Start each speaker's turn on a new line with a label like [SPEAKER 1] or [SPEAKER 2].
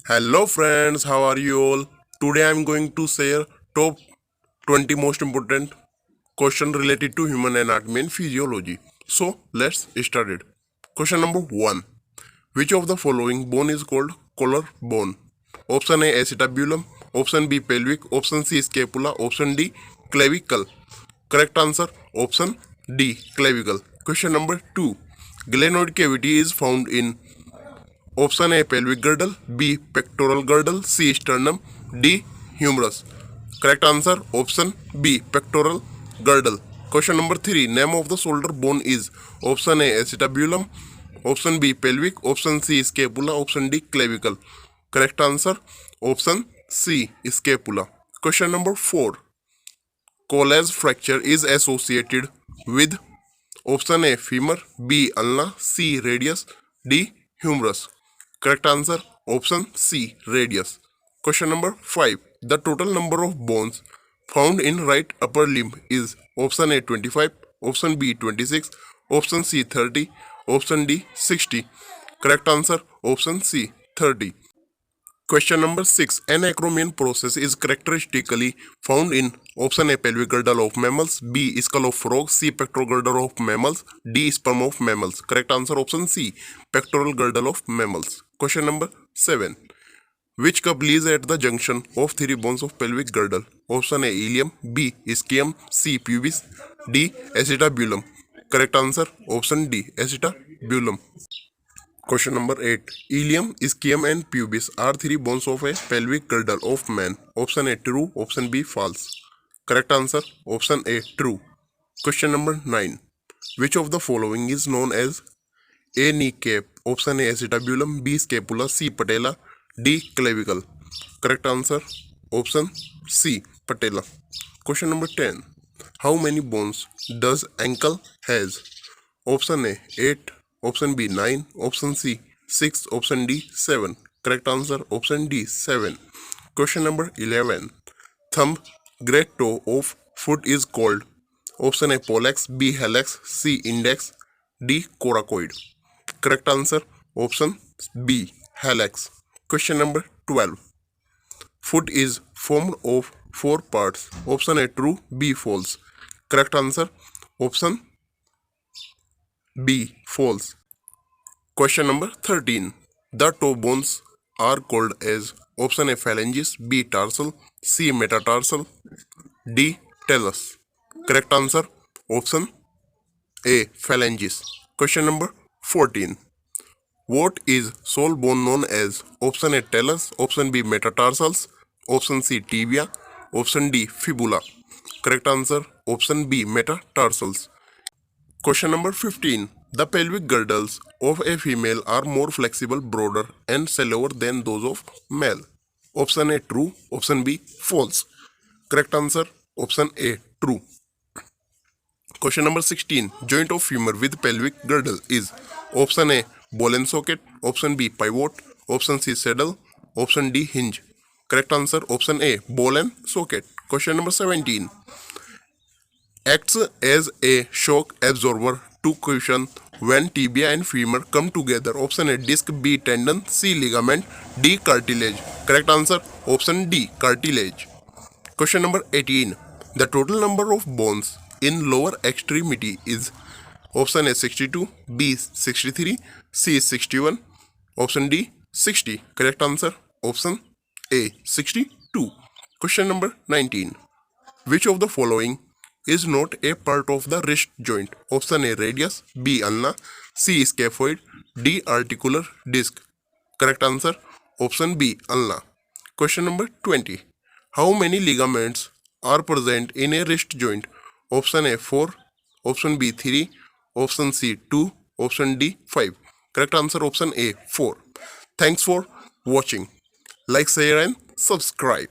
[SPEAKER 1] Hello friends, how are you all? Today I am going to share top 20 most important question related to human anatomy and physiology. So let's start it. Question number 1. Which of the following bone is called collar bone? Option A acetabulum, option B pelvic, option C scapula, option D clavicle. Correct answer option D clavicle. Question number 2. Glenoid cavity is found in option A pelvic girdle, B pectoral girdle, C sternum, D humerus. Correct answer option B pectoral girdle. Question number 3. Name of the shoulder bone is option A acetabulum, option B pelvic, option C scapula, option D clavicle. Correct answer option C scapula. Question number 4. Collage fracture is associated with option A femur, B ulna, C radius, D humerus. Correct answer option C radius. Question number 5. The total number of bones found in right upper limb is option A 25, option B 26, option C 30, option D 60. Correct answer option C 30. Question number 6. An acromion process is characteristically found in option A pelvic girdle of mammals, B skull of frogs, C pectoral girdle of mammals, D sperm of mammals. Correct answer option C pectoral girdle of mammals. Question number 7. Which cup lies at the junction of three bones of pelvic girdle? Option A ilium, B ischium, C pubis, D acetabulum. Correct answer option D acetabulum. Question number 8. Ilium, ischium and pubis are three bones of a pelvic girdle of man. Option A true, option B false. Correct answer option A true. Question number 9. Which of the following is known as A kneecap? Option A acetabulum, B scapula, C patella, D clavicle. Correct answer option C patella. Question number 10. How many bones does ankle has? Option A 8, option B 9, option C 6, option D 7. Correct answer option D 7. Question number 11. Thumb, great toe of foot is called option A pollex, B hallux, C index, D coracoid. Correct answer option B hallux. Question number 12. Foot is formed of four parts. Option A true, B false. Correct answer option B false. Question number 13. The toe bones are called as option A phalanges, B tarsal, C metatarsal, D talus. Correct answer option A phalanges. Question number 14. What is sole bone known as? Option A talus, option B metatarsals, option C tibia, option D fibula. Correct answer option B metatarsals. Question number 15. The pelvic girdles of a female are more flexible, broader and shallower than those of male. Option A true, option B false. Correct answer option A true. Question number 16. Joint of femur with pelvic girdle is option A ball and socket, option B pivot, option C saddle, option D hinge. Correct answer option A ball and socket. Question number 17. Acts as a shock absorber to cushion when tibia and femur come together. Option A disc, B tendon, C ligament, D cartilage. Correct answer option D cartilage. Question number 18. The total number of bones in lower extremity is option A 62, B 63, C 61, option D 60. Correct answer option A 62. Question number 19. Which of the following is not a part of the wrist joint? Option A radius, B ulna, C scaphoid, D articular disc. Correct answer option B ulna. Question number 20. How many ligaments are present in a wrist joint? Option A 4, option B 3, option C 2, option D 5. Correct answer option A 4. Thanks for watching. Like, share and subscribe.